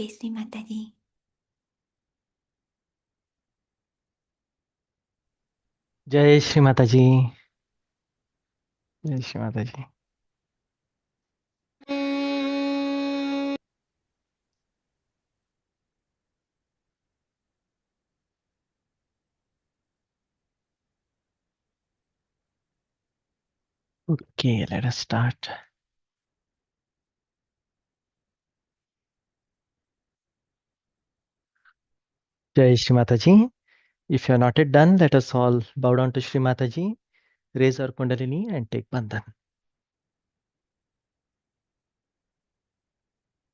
Sri Mataji. जय श्री माता जी। जय श्री माता जी। Okay, let us start. Jai Shri Mataji. If you are not yet done, let us all bow down to Shri Mataji, raise our Kundalini and take Bandhan.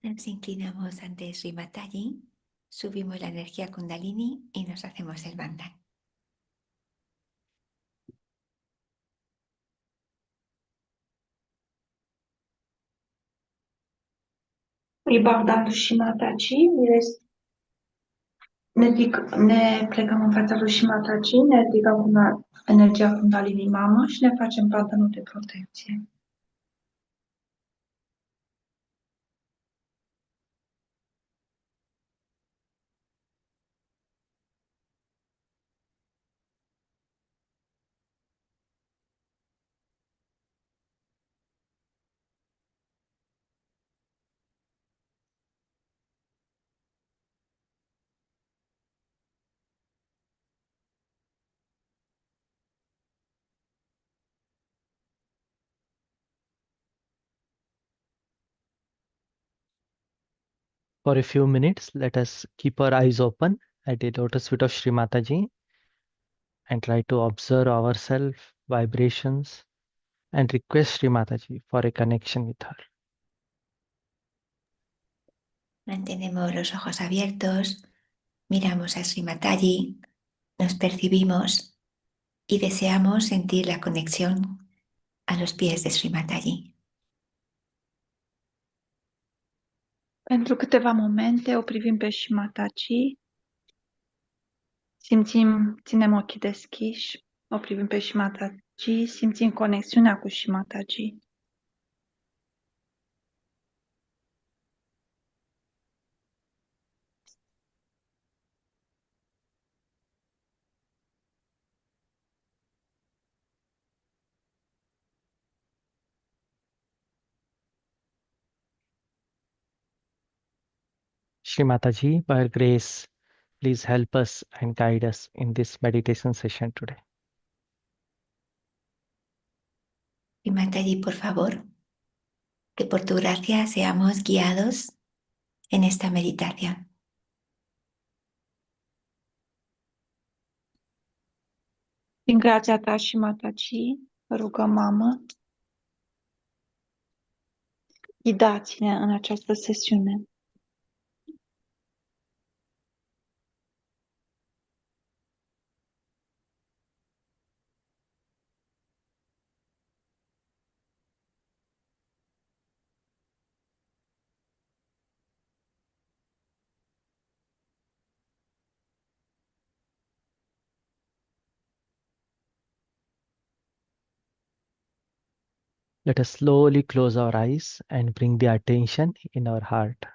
Nos inclinamos ante Sri Mataji, subimos la energía Kundalini y nos hacemos el bandhan. Ribaldando și Mataci, ne plecăm în fața lui Mataci, ne ridicăm cu energia Kundalini Mama și ne facem bandhanul de protecție. For a few minutes, let us keep our eyes open at the lotus feet of Shri Mataji and try to observe ourselves, vibrations, and request Shri Mataji for a connection with her. Mantenemos los ojos abiertos, miramos a Sri Mataji, nos percibimos y deseamos sentir la conexión a los pies de Sri Mataji. Pentru câteva momente o privim pe Mataci, ținem ochii deschiși, o privim pe Mataci, simțim conexiunea cu Mataci. Shri Mataji, by her grace, please help us and guide us in this meditation session today. Sri Mataji, por favor, que por tu gracia seamos guiados en esta meditación. Prin grația ta Mataci, rugăm, Mamă, ghidați-ne în această sesiune. Let us slowly close our eyes and bring the attention in our heart.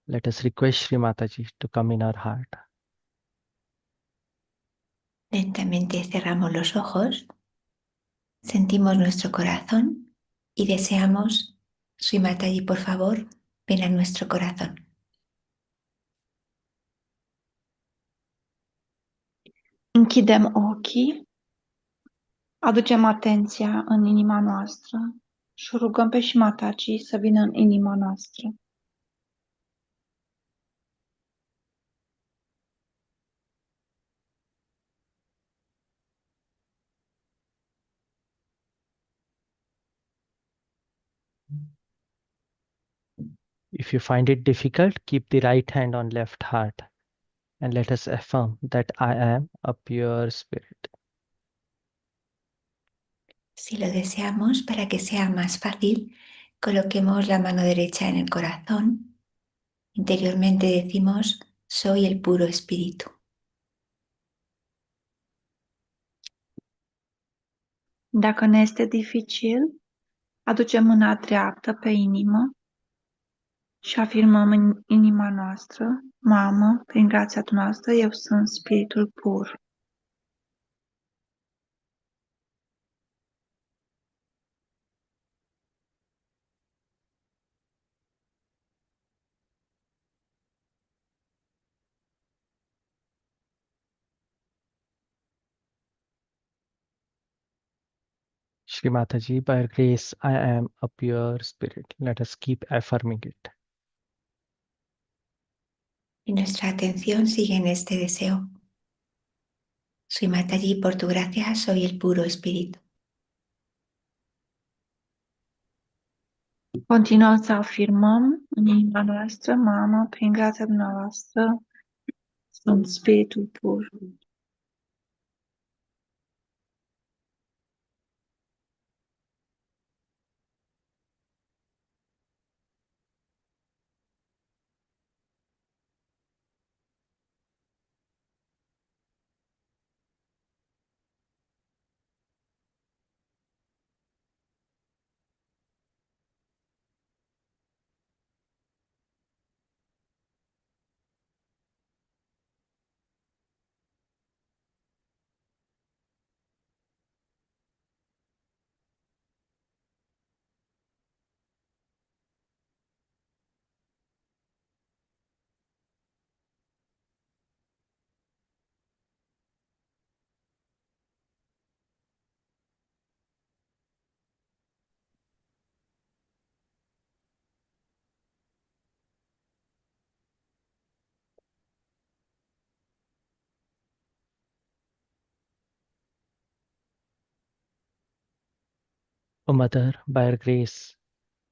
Let us request Shri Mataji to come in our heart. Lentamente cerramos los ojos, sentimos nuestro corazón y deseamos, Sri Mataji, por favor, ven a nuestro corazón. Închidem ochii, aducem atenția în inima noastră și rugăm pe Mataci să vină în inima noastră. If you find it difficult, keep the right hand on left heart and let us affirm that I am a pure spirit. Si lo deseamos, para que sea más fácil, coloquemos la mano derecha en el corazón. Interiormente decimos, soy el puro espíritu. Dacă ne este dificil, aducem mâna dreaptă pe inimă Și afirmăm în inima noastră, Mamă, prin grația dumneavoastră, eu sunt spiritul pur. Shri Mataji, by your grace, I am a pure spirit. Let us keep affirming it. Y nuestra atención sigue en este deseo. Sri Mataji, por tu gracia soy el puro espíritu. Continuăm să afirmăm în inima noastră, Mamă, prin grația dumneavoastră, sunt spiritul pur. O Mother, by your grace,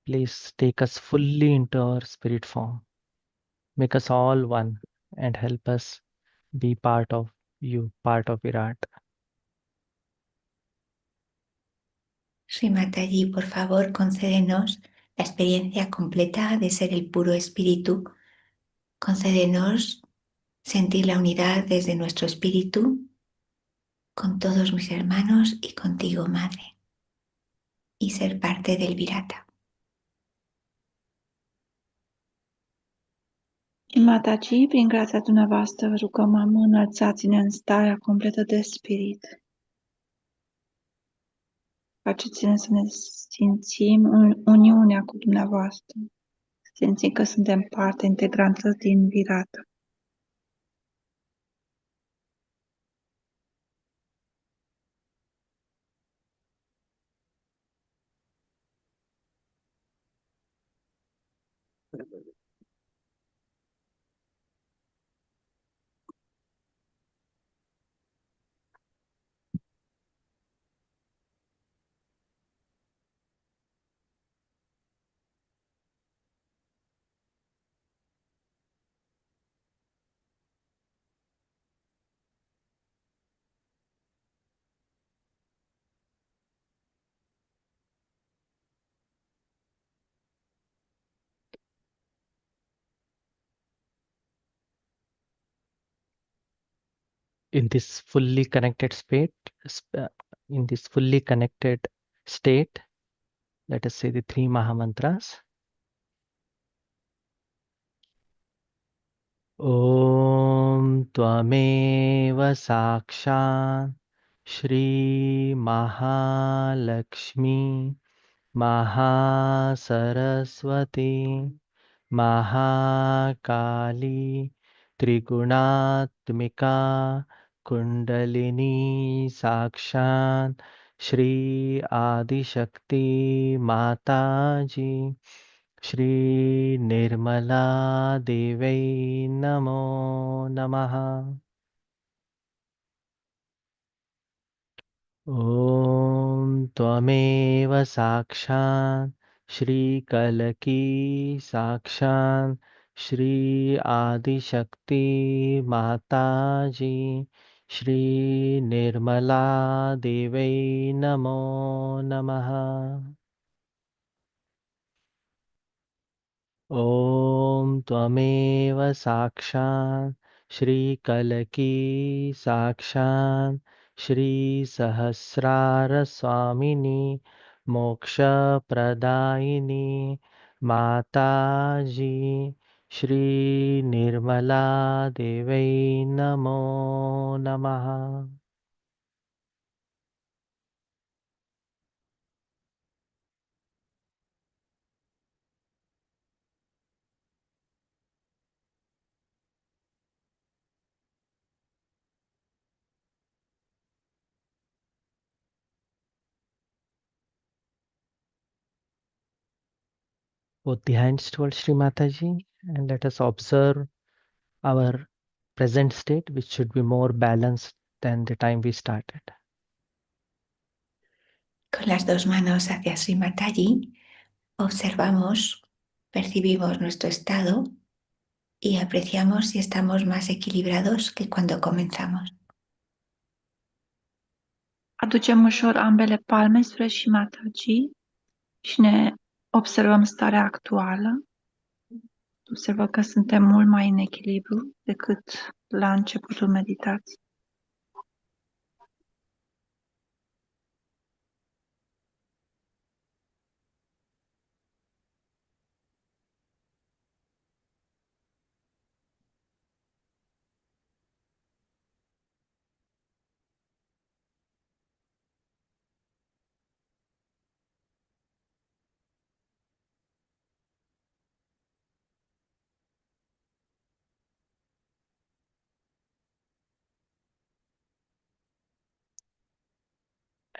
please take us fully into our spirit form. Make us all one and help us be part of you, part of Virat. Sri Mataji, por favor, concédenos la experiencia completa de ser el puro espíritu. Concédenos sentir la unidad desde nuestro espíritu con todos mis hermanos y contigo, Madre, y ser parte del Virata. Mataci, prin grația dumneavoastră, vă rugăm, Mamă, înălțați-ne în starea completă de spirit. Faceți-ne să ne simțim în uniunea cu dumneavoastră. Simțim că suntem parte integrantă din Virata. In this fully connected in this fully connected state, let us say the three Mahamantras. Om Tvameva Sakshat Shri Mahalakshmi Mahasaraswati Mahakali Triguణात्मिका Kundalini Sakshat Shri Adishakti Mataji Shri Nirmala Devai Namo Namaha. Om Tvameva Sakshat Shri Kalaki Sakshat Shri Adishakti Mataji Shri Nirmala Devai Namo Namaha. Om Tvameva Sakshat Shri Kalaki Sakshat Shri Sahasrara Swamini Moksha Pradayini माताजी श्री निर्मला देवै नमो नमः. Put the hands towards Sri Mataji and let us observe our present state, which should be more balanced than the time we started. Con las dos manos hacia Sri Mataji, observamos, percibimos nuestro estado y apreciamos si estamos más equilibrados que cuando comenzamos. Aducem ușor ambele palme spre Shimataji și ne observăm starea actuală. Observăm că suntem mult mai în echilibru decât la începutul meditației.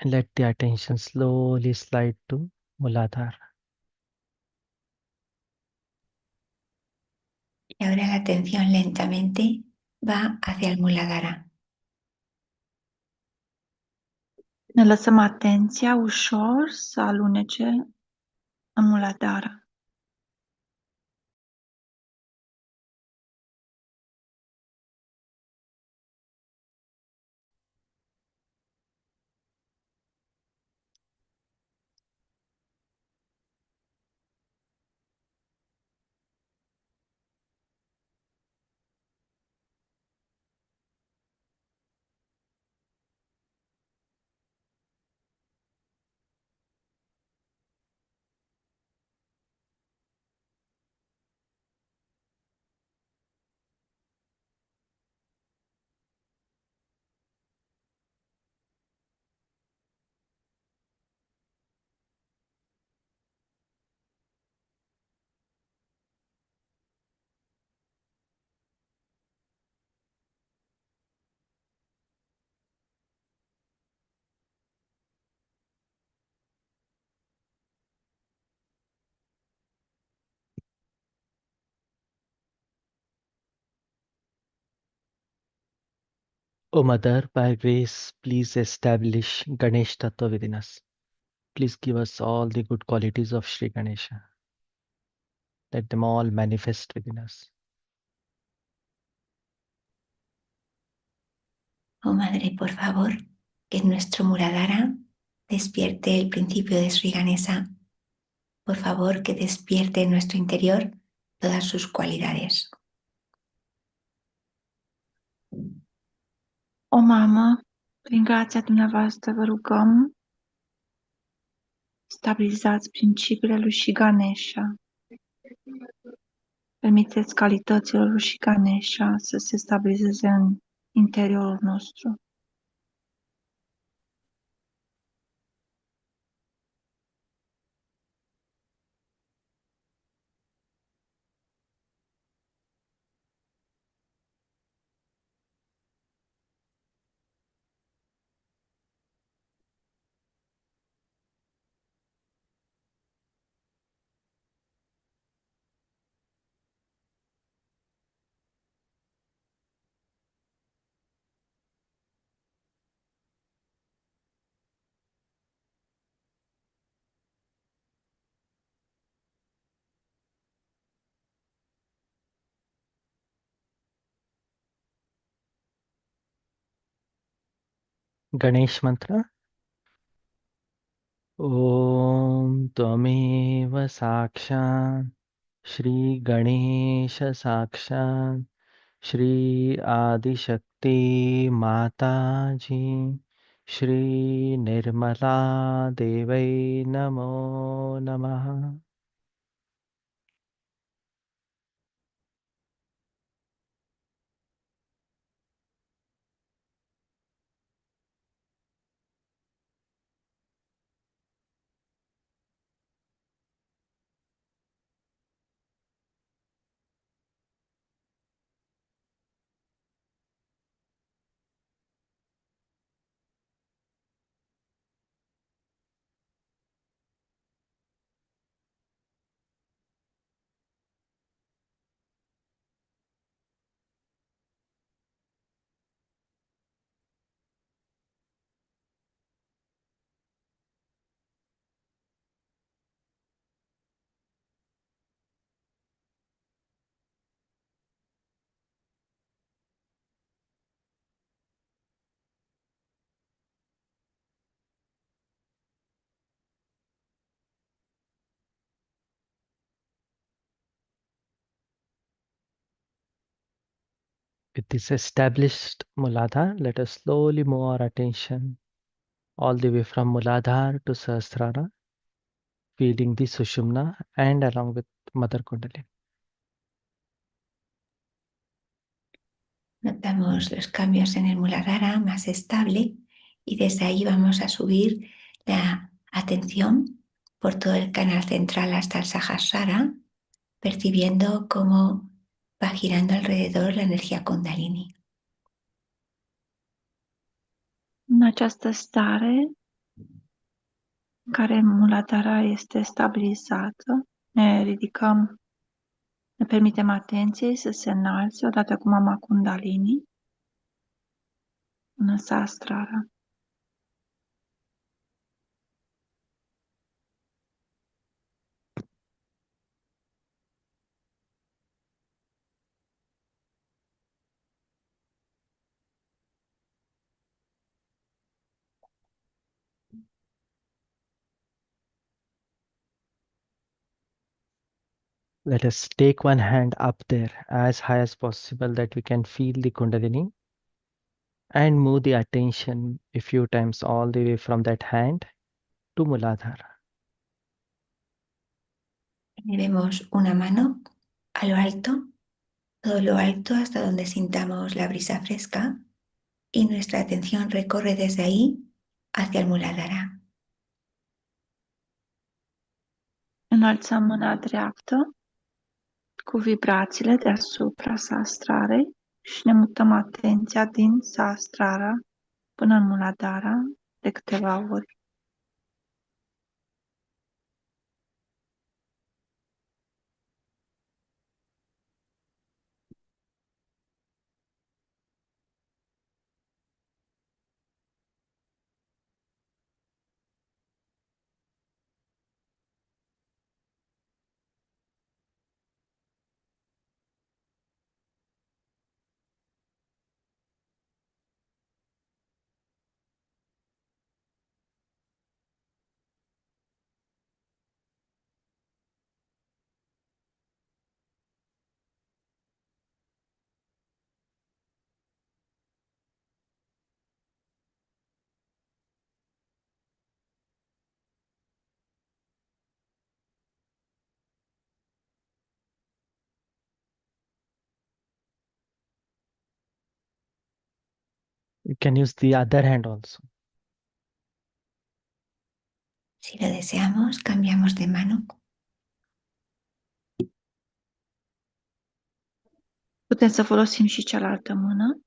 And let the attention slowly slide to Muladhara. Y ahora la atención lentamente va hacia el Muladhara. Ne lăsăm atenția ușor să alunece în Muladhara. O Mother, by grace, please establish Ganesh Tattva within us. Please give us all the good qualities of Sri Ganesha. Let them all manifest within us. Oh Madre, por favor, que en nuestro Muladhara despierte el principio de Sri Ganesha. Por favor, que despierte en nuestro interior todas sus cualidades. O mamă, prin grația dumneavoastră vă rugăm, stabilizați principiile lui și Ganesha. Permiteți calităților lui și Ganesha să se stabilizeze în interiorul nostru. Ganesh mantra. Om Tvameva Sakshan Shri Ganesha Sakshan Shri Adi Shakti Mataji Shri Nirmala Devai Namo Namaha. With this established Muladhara, let us slowly move our attention all the way from Muladhara to Sahasrara, feeling the Sushumna and along with Mother Kundalini. Notamos los cambios en el Muladhara más estable y desde ahí vamos a subir la atención por todo el canal central hasta el Sahasrara, percibiendo cómo va girando alrededor la energía Kundalini. În această stare în care Muladhara este stabilizată, ne ridicăm, ne permitem atenției să se înalțe odată cu Mama Kundalini în Sahasrara. Let us take one hand up there as high as possible that we can feel the Kundalini and move the attention a few times all the way from that hand to Muladhara. Elevemos una mano a lo alto, todo lo alto hasta donde sintamos la brisa fresca y nuestra atención recorre desde ahí hacia el Muladhara. Înălțăm mâna dreaptă cu vibrațiile deasupra Sahasrarei și ne mutăm atenția din Sahasrara până în Muladhara de câteva ori. You can use the other hand also. Si lo deseamos, cambiamos de mano. Putem să folosim și cealaltă mână.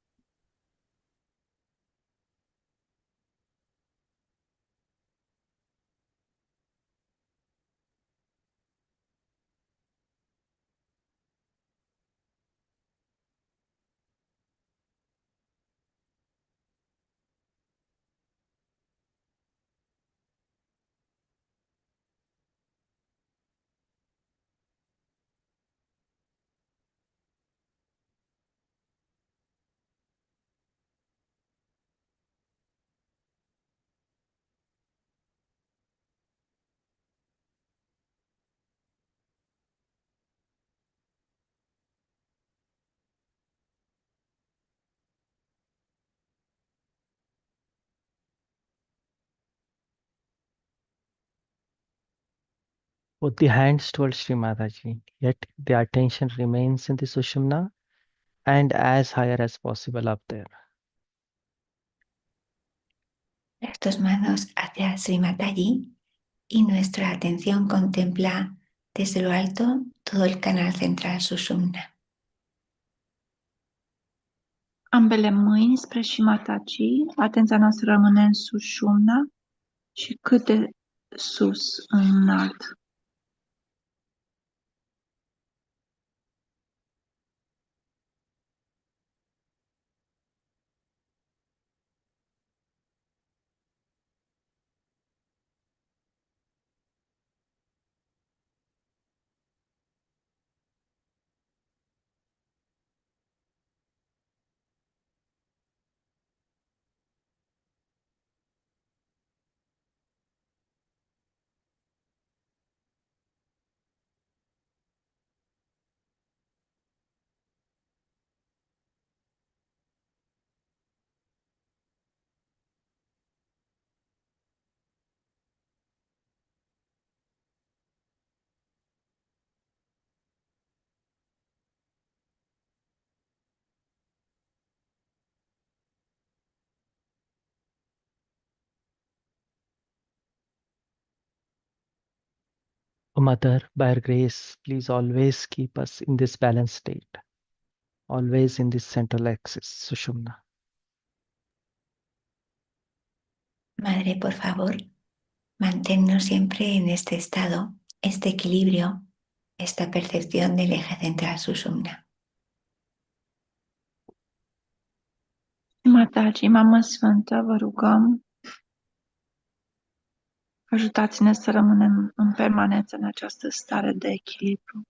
Put the hands towards Sri Mataji, yet the attention remains in the Sushumna and as higher as possible up there. Las dos manos hacia Sri Mataji y nuestra atención contempla desde lo alto todo el canal central Sushumna. Ambele mâini spre Shimataji, atenția noastră rămâne în Sushumna și cât de sus înalt. O Mother, by your grace, please always keep us in this balanced state, always in this central axis, Sushumna. Madre, por favor, manténnos siempre en este estado, este equilibrio, esta percepción del eje central Sushumna. Matagii, Mamă Sfântă, vă rugăm, ajutați-ne să rămânem în permanență în această stare de echilibru.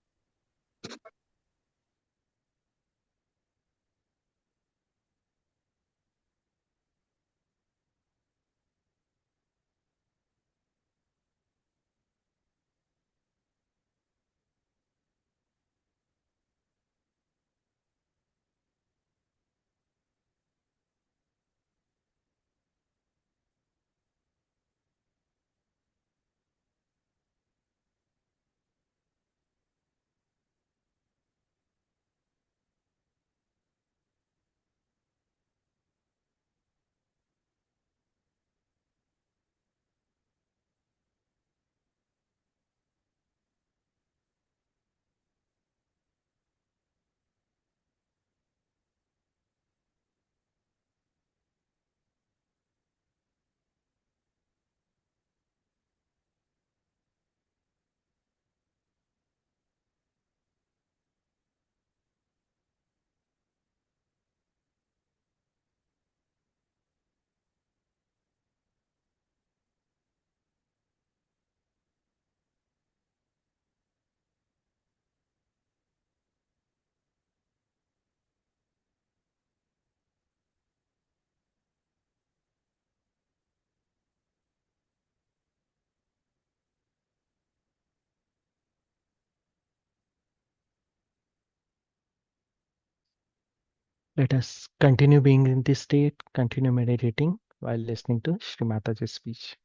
Let us continue being in this state, continue meditating while listening to Shri Mataji's speech.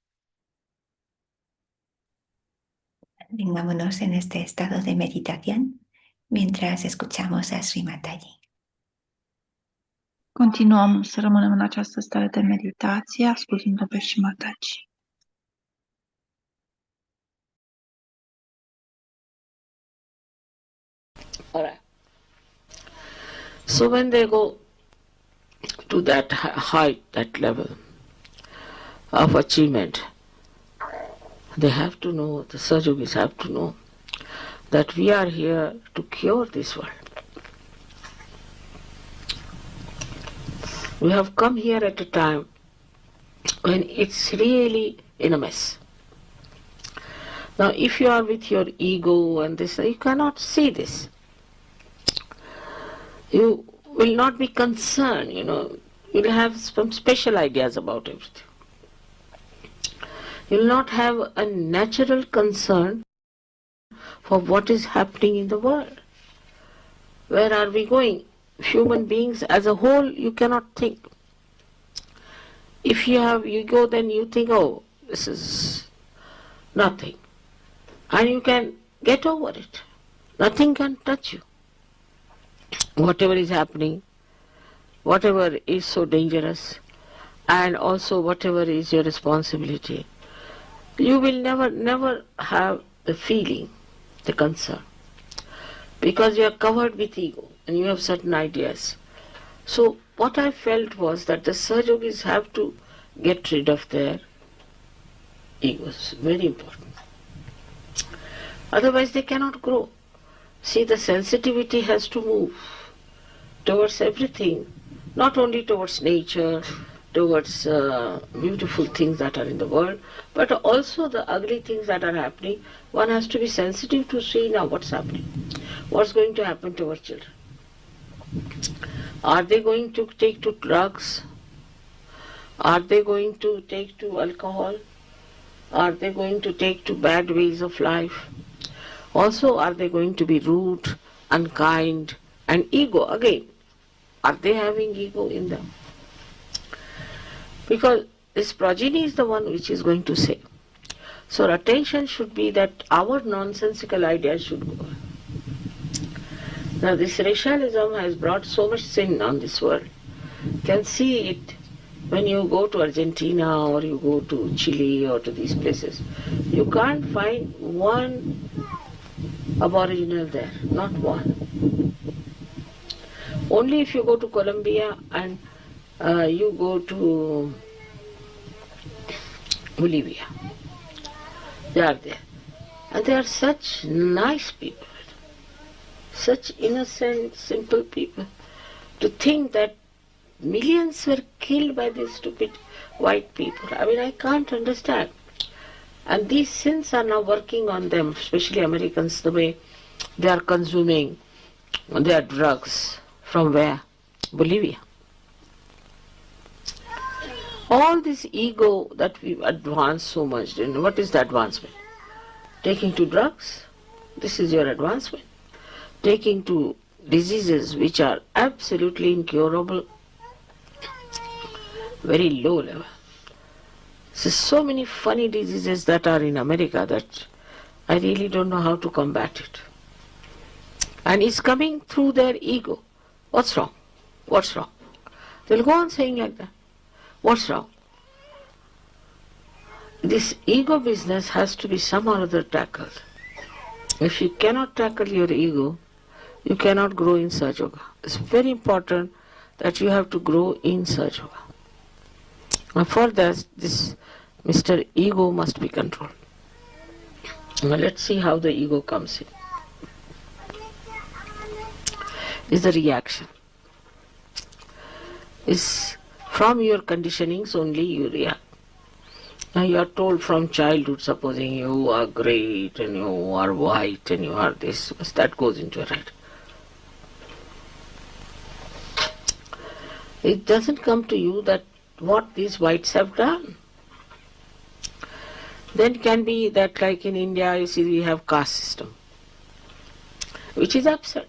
Mantengámonos en este estado de meditación mientras escuchamos a Sri Mataji. Continuăm să rămânem în această stare de meditație, ascultând-o pe Shri Mataji. All right. So when they go to that height, that level of achievement, they have to know, the Sajogis have to know, that we are here to cure this world. We have come here at a time when it's really in a mess. Now if you are with your ego and this, you cannot see this. You will not be concerned, you'll have some special ideas about everything. You'll not have a natural concern for what is happening in the world. Where are we going? Human beings as a whole, you cannot think. If you have ego, then you think, oh, this is nothing. And you can get over it. Nothing can touch you. Whatever is happening, whatever is so dangerous, and also whatever is your responsibility, you will never have the feeling, the concern, because you are covered with ego and you have certain ideas. So what I felt was that the Sajogis have to get rid of their egos, very important. Otherwise they cannot grow. See, the sensitivity has to move towards everything, not only towards nature, towards beautiful things that are in the world, but also the ugly things that are happening. One has to be sensitive to see now what's happening, what's going to happen to our children. Are they going to take to drugs? Are they going to take to alcohol? Are they going to take to bad ways of life? Also, are they going to be rude, unkind, and ego again? Are they having ego in them? Because this progeny is the one which is going to say. So our attention should be that our nonsensical ideas should go. Now this racialism has brought so much sin on this world. You can see it When you go to Argentina or you go to Chile or to these places, you can't find one aboriginal there, not one. Only if you go to Colombia and you go to Bolivia, they are there. And they are such nice people, such innocent, simple people. To think that millions were killed by these stupid white people. I mean, I can't understand. And these sins are now working on them, especially Americans, the way they are consuming their drugs. From where? Bolivia. All this ego that we've advanced so much in, what is the advancement? Taking to drugs? This is your advancement. Taking to diseases which are absolutely incurable, very low level. So many funny diseases that are in America that I really don't know how to combat it. And it's coming through their ego. What's wrong? What's wrong? They'll go on saying like that. What's wrong? This ego business has to be somehow or other tackled. If you cannot tackle your ego, you cannot grow in Sahaja Yoga. It's very important that you have to grow in Sahaja Yoga. And for that, this Mr. Ego must be controlled. Now let's see how the ego comes in. Is the reaction. Is from your conditionings only you react. Now you are told from childhood, supposing you are great and you are white and you are this, that goes into your head. It doesn't come to you that what these whites have done. Then it can be that like in India, you see we have caste system, which is absurd.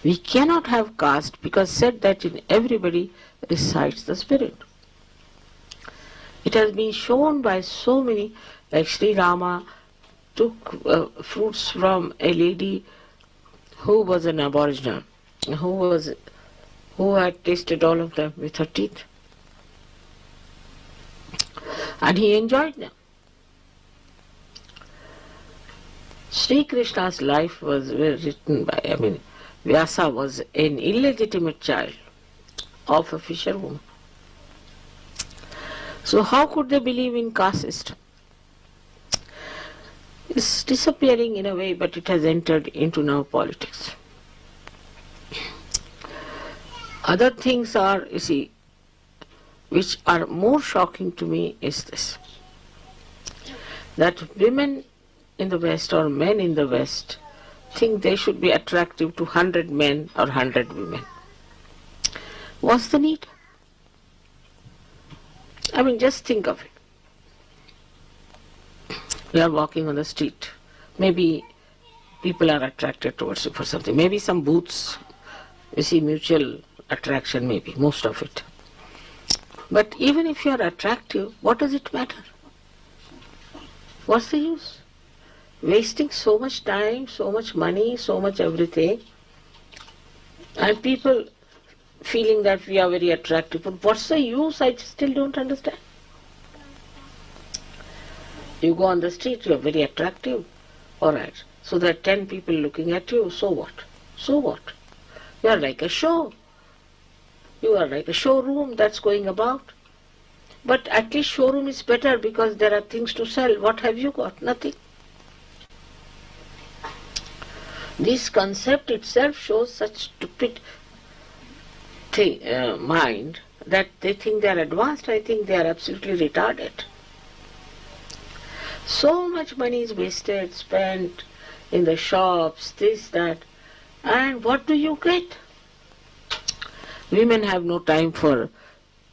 We cannot have caste because said that in everybody resides the spirit. It has been shown by so many, like Sri Rama took fruits from a lady who was an aboriginal, who had tasted all of them with her teeth. And he enjoyed them. Sri Krishna's life was written by, Vyasa was an illegitimate child of a fisherwoman. So how could they believe in caste system? It's disappearing in a way, but it has entered into now politics. Other things are, you see, which are more shocking to me is this, that women in the West or men in the West think they should be attractive to 100 men or 100 women. What's the need? Just think of it. You are walking on the street. Maybe people are attracted towards you for something. Maybe some booths, you see mutual attraction, maybe, most of it. But even if you are attractive, what does it matter? What's the use? Wasting so much time, so much money, so much everything, and people feeling that we are very attractive. But what's the use? I still don't understand. You go on the street, you are very attractive. Alright, so there are 10 people looking at you, so what? So what? You are like a show. You are like a showroom that's going about. But at least showroom is better because there are things to sell. What have you got? Nothing. This concept itself shows such stupid mind that they think they are advanced. I think they are absolutely retarded. So much money is wasted, spent in the shops, this, that, and what do you get? Women have no time for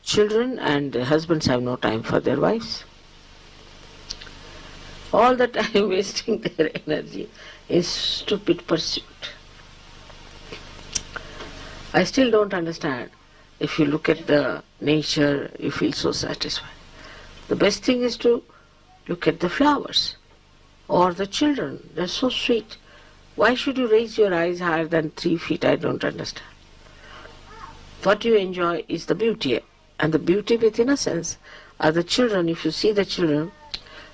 children and husbands have no time for their wives. All the time wasting their energy in stupid pursuit. I still don't understand. If you look at the nature, you feel so satisfied. The best thing is to look at the flowers or the children. They're so sweet. Why should you raise your eyes higher than 3 feet? I don't understand. What you enjoy is the beauty, and the beauty with innocence are the children. If you see the children,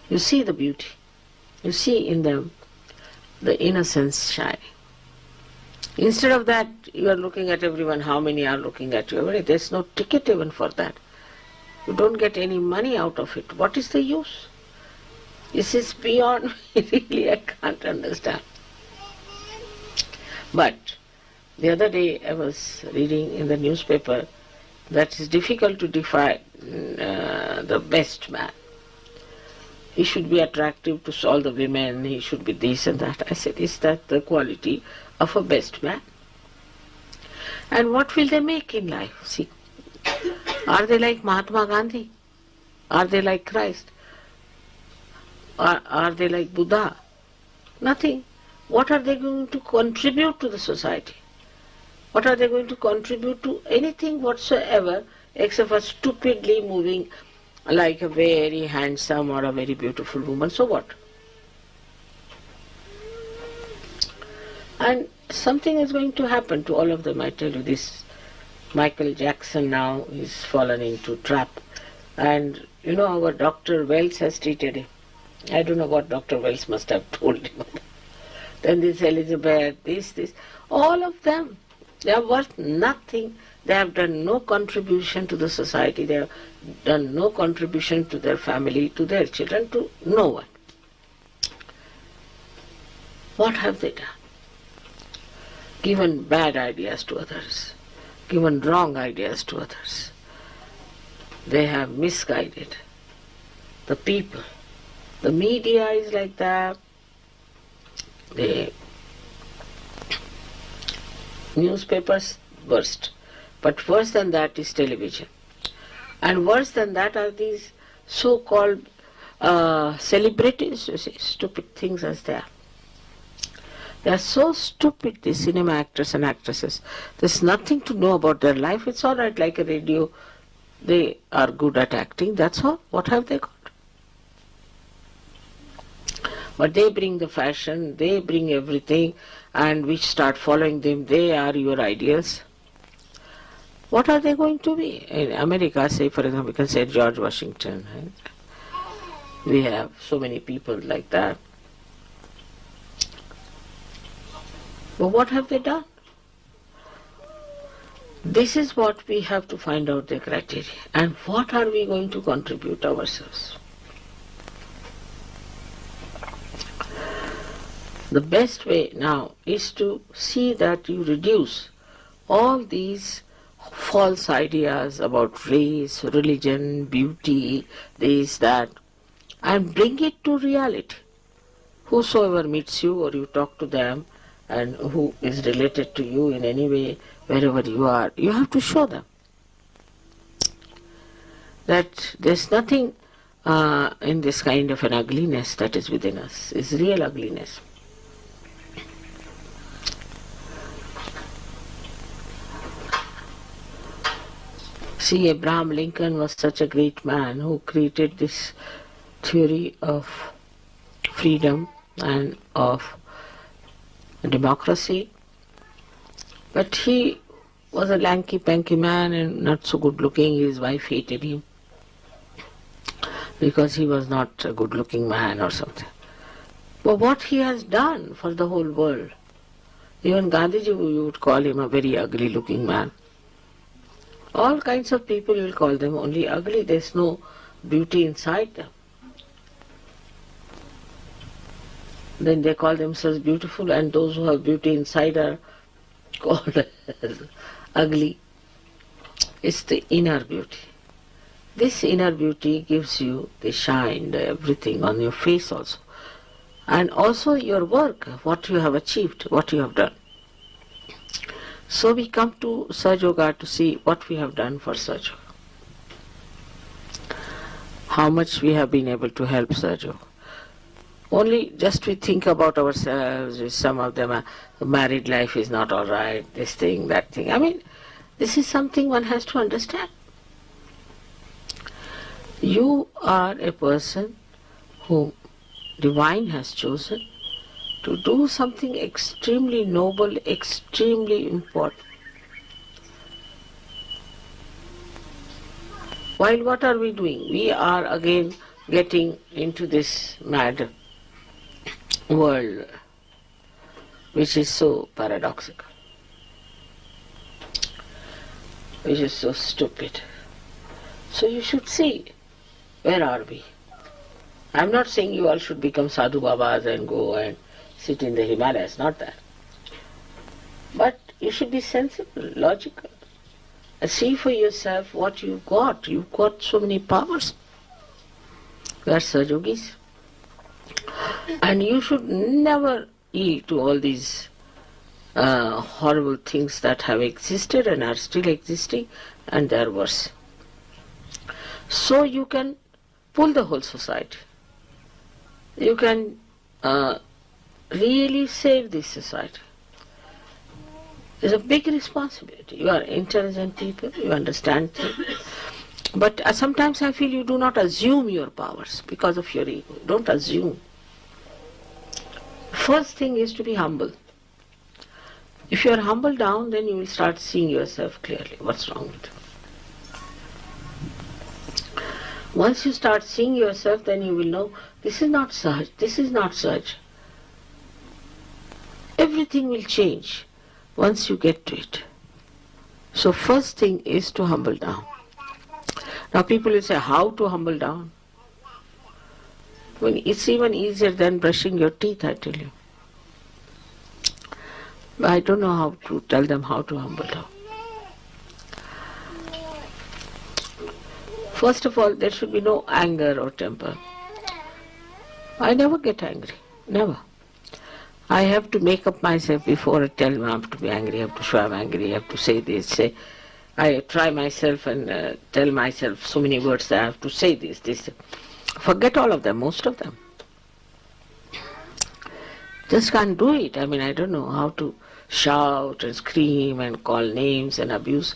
you see the beauty. You see in them the innocence shine. Instead of that, you are looking at everyone, how many are looking at you. There's no ticket even for that. You don't get any money out of it. What is the use? This is beyond me, really, I can't understand. But the other day I was reading in the newspaper that it's difficult to define the best man. He should be attractive to all the women, he should be this and that. I said, is that the quality of a best man? And what will they make in life? See, are they like Mahatma Gandhi? Are they like Christ? Are they like Buddha? Nothing. What are they going to contribute to the society? What are they going to contribute to anything whatsoever except for stupidly moving like a very handsome or a very beautiful woman? So what? And something is going to happen to all of them. I tell you, this Michael Jackson now is fallen into trap. And you know, our Dr. Wells has treated him. I don't know what Dr. Wells must have told him. Then this Elizabeth, this, all of them, they are worth nothing. They have done no contribution to the society. They have done no contribution to their family, to their children, to no one. What have they done? Given bad ideas to others, given wrong ideas to others. They have misguided the people. The media is like that. The newspapers burst. But worse than that is television. And worse than that are these so-called celebrities, you see, stupid things as they are. They are so stupid, these cinema actors and actresses. There's nothing to know about their life. It's all right, like a radio. They are good at acting, that's all. What have they got? But they bring the fashion, they bring everything, and we start following them. They are your ideals. What are they going to be? In America, say for example, we can say George Washington. Right? We have so many people like that. But what have they done? This is what we have to find out, the criteria. And what are we going to contribute ourselves? The best way now is to see that you reduce all these false ideas about race, religion, beauty, this, that, and bring it to reality. Whosoever meets you or you talk to them and who is related to you in any way, wherever you are, you have to show them that there's nothing in this kind of an ugliness that is within us. It's real ugliness. See, Abraham Lincoln was such a great man who created this theory of freedom and of democracy. But he was a lanky-panky man and not so good looking. His wife hated him because he was not a good looking man or something. But what he has done for the whole world, even Gandhiji, you would call him a very ugly looking man. All kinds of people will call them only ugly. There's no beauty inside them. Then they call themselves beautiful, and those who have beauty inside are called as ugly. It's the inner beauty. This inner beauty gives you the shine, the everything on your face also. And also your work, what you have achieved, what you have done. So we come to Sahaja Yoga to see what we have done for Sahaja Yoga. How much we have been able to help Sahaja Yoga. Only just we think about ourselves, some of them, married life is not all right, this thing, that thing. I mean, this is something one has to understand. You are a person whom Divine has chosen to do something extremely noble, extremely important. While what are we doing? We are again getting into this mad world which is so paradoxical, which is so stupid. So you should see, where are we? I'm not saying you all should become sadhu babas and go and sit in the Himalayas, not that. But you should be sensible, logical, and see for yourself what you've got. You've got so many powers. You are Sahajogis. And you should never yield to all these horrible things that have existed and are still existing, and they are worse. So you can pull the whole society. You can really save this society. It's a big responsibility. You are intelligent people, you understand things. But sometimes I feel you do not assume your powers because of your ego. Don't assume. First thing is to be humble. If you are humble down, then you will start seeing yourself clearly. What's wrong with you? Once you start seeing yourself, then you will know this is not Sahaj, this is not Sahaj. Everything will change once you get to it. So first thing is to humble down. Now people will say, how to humble down? Well, it's even easier than brushing your teeth, I tell you. I don't know how to tell them how to humble down. First of all, there should be no anger or temper. I never get angry, never. I have to make up myself before I tell them I have to be angry, I have to show I'm angry, I have to say this, say. I try myself and tell myself so many words that I have to say this. Forget all of them, most of them. Just can't do it. I mean, I don't know how to shout and scream and call names and abuse.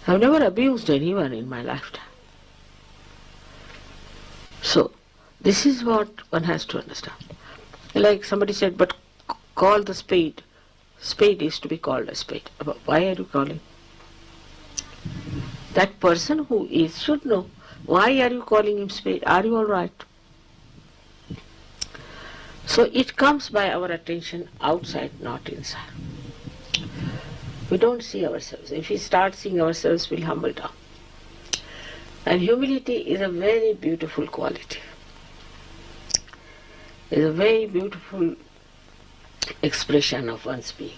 I've never abused anyone in my lifetime. So, this is what one has to understand. Like somebody said, but call the spade. Spade is to be called a spade. Why are you calling? That person who is should know. Why are you calling him spade? Are you all right? So it comes by our attention outside, not inside. We don't see ourselves. If we start seeing ourselves, we'll humble down. And humility is a very beautiful quality. It's a very beautiful expression of one's being.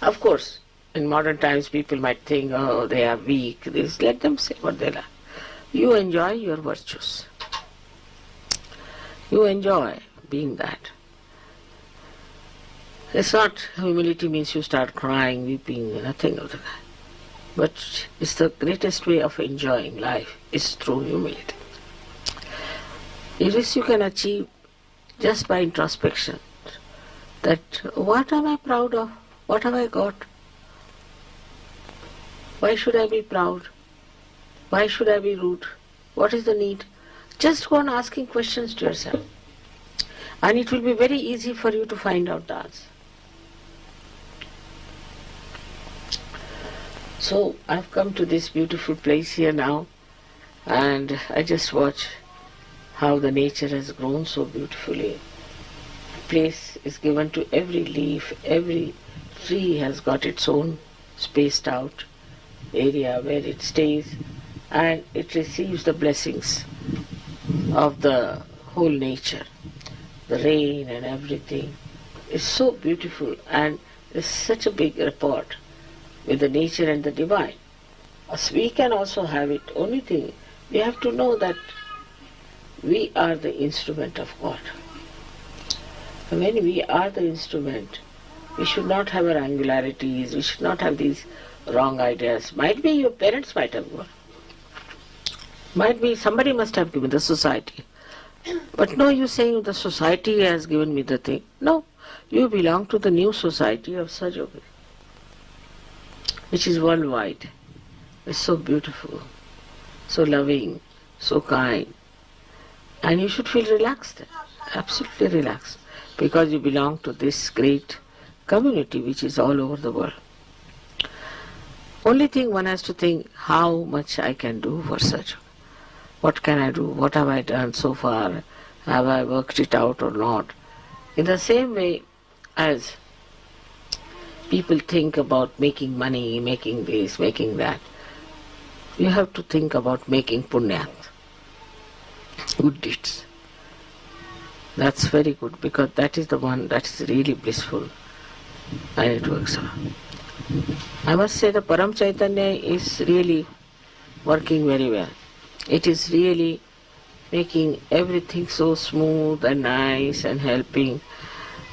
Of course, in modern times people might think, oh, they are weak. Let them say what they like. You enjoy your virtues. You enjoy being that. It's not humility means you start crying, weeping, nothing of the kind. But it's the greatest way of enjoying life is through humility. This you can achieve just by introspection. That what am I proud of? What have I got? Why should I be proud? Why should I be rude? What is the need? Just go on asking questions to yourself. And it will be very easy for you to find out the answer. So I've come to this beautiful place here now, and I just watch how the nature has grown so beautifully. Place is given to every leaf, every tree has got its own spaced out area where it stays, and it receives the blessings of the whole nature. The rain and everything is so beautiful, and there's such a big rapport with the nature and the divine. As we can also have it. Only thing, we have to know that we are the instrument of God. And when we are the instrument, we should not have our angularities, we should not have these wrong ideas. Might be your parents might have gone. Might be somebody must have given, the society. But no, you saying the society has given me the thing. No, you belong to the new society of Sahajogi, which is worldwide. It's so beautiful, so loving, so kind. And you should feel relaxed, absolutely relaxed, because you belong to this great community which is all over the world. Only thing one has to think, how much I can do for such. What can I do? What have I done so far? Have I worked it out or not? In the same way as people think about making money, making this, making that, you have to think about making punyat, good deeds. That's very good, because that is the one that is really blissful and it works out. I must say the Param Chaitanya is really working very well. It is really making everything so smooth and nice and helping.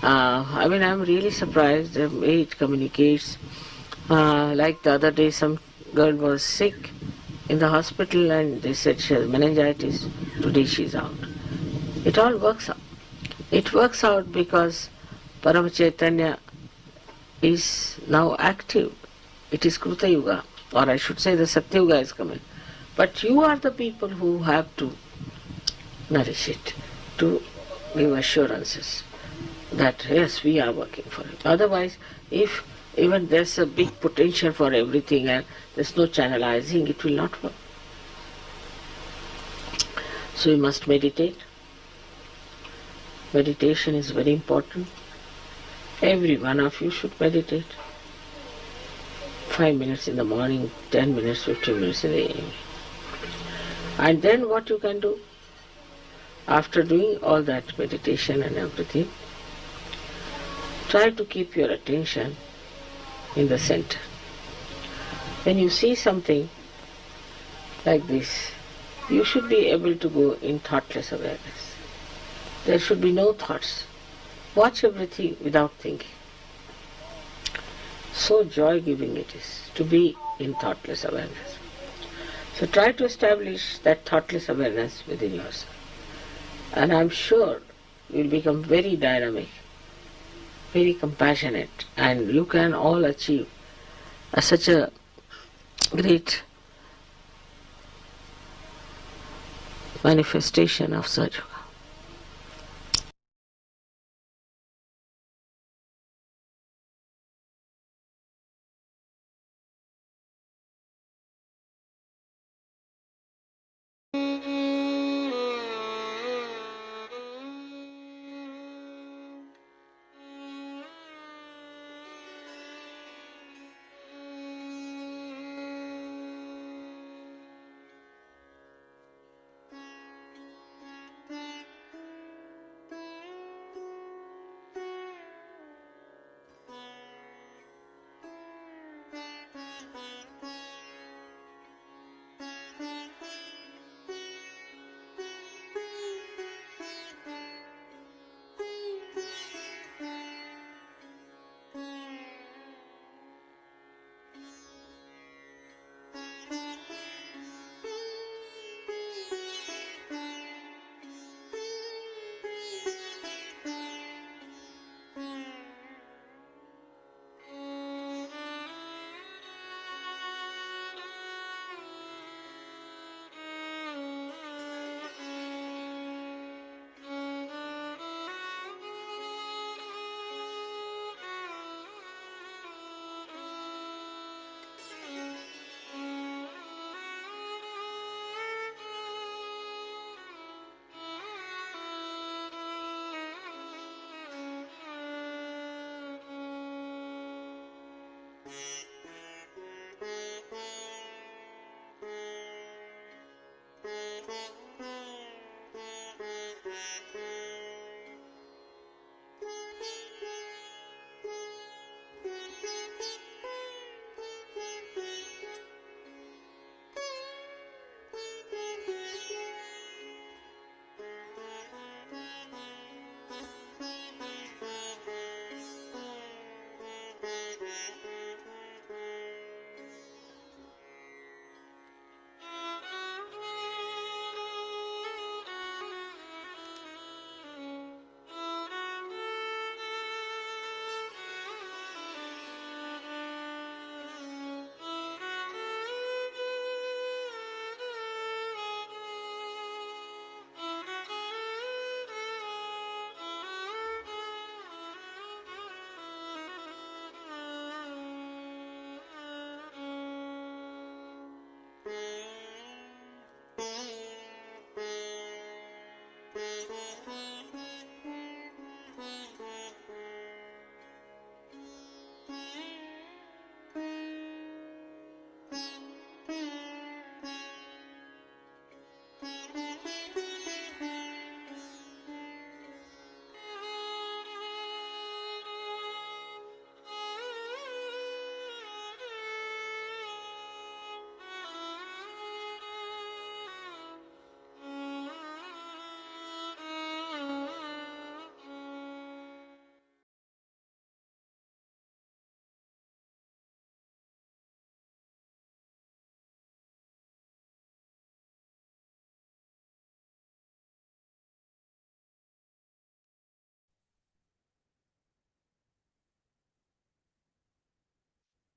I'm really surprised the way it communicates. Like the other day, some girl was sick in the hospital and they said she has meningitis. Today she's out. It all works out. It works out because Param Chaitanya is now active. It is Kruta Yuga, or I should say the Satya Yuga is coming. But you are the people who have to nourish it, to give assurances that yes, we are working for it. Otherwise, if even there's a big potential for everything and there's no channelizing, it will not work. So you must meditate. Meditation is very important. Every one of you should meditate. 5 minutes in the morning, 10 minutes, 15 minutes in the evening. And then what you can do, after doing all that meditation and everything, try to keep your attention in the center. When you see something like this, you should be able to go in thoughtless awareness. There should be no thoughts. Watch everything without thinking. So joy-giving it is to be in thoughtless awareness. So try to establish that thoughtless awareness within yourself. And I'm sure you'll become very dynamic, very compassionate, and you can all achieve such a great manifestation of Sahaja.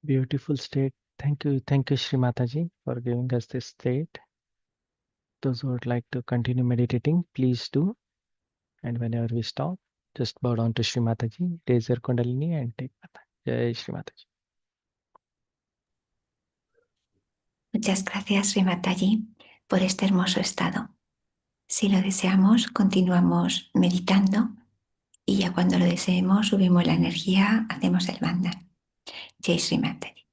Beautiful state. Thank you, Shri Mataji, for giving us this state. Those who would like to continue meditating, please do. And whenever we stop, just bow down to Shri Mataji, raise your Kundalini and take Mata. Jai Shri Mataji. Muchas gracias, Srimataji, por este hermoso estado. Si lo deseamos, continuamos meditando y ya cuando lo deseemos, subimos la energía, hacemos el bandhan. Jai Srimataji.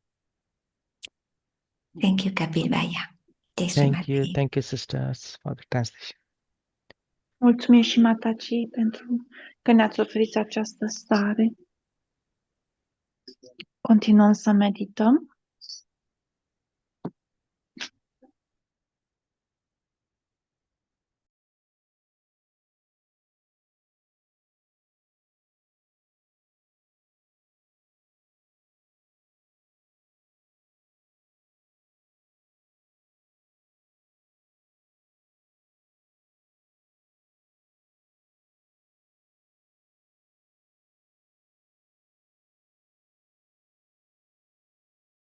Thank you, Kapil Vaya. Jai Srimataji. Thank you, sisters, for the translation. Mulțumim și Mataji pentru că ne-ați oferit această stare. Continuăm să medităm.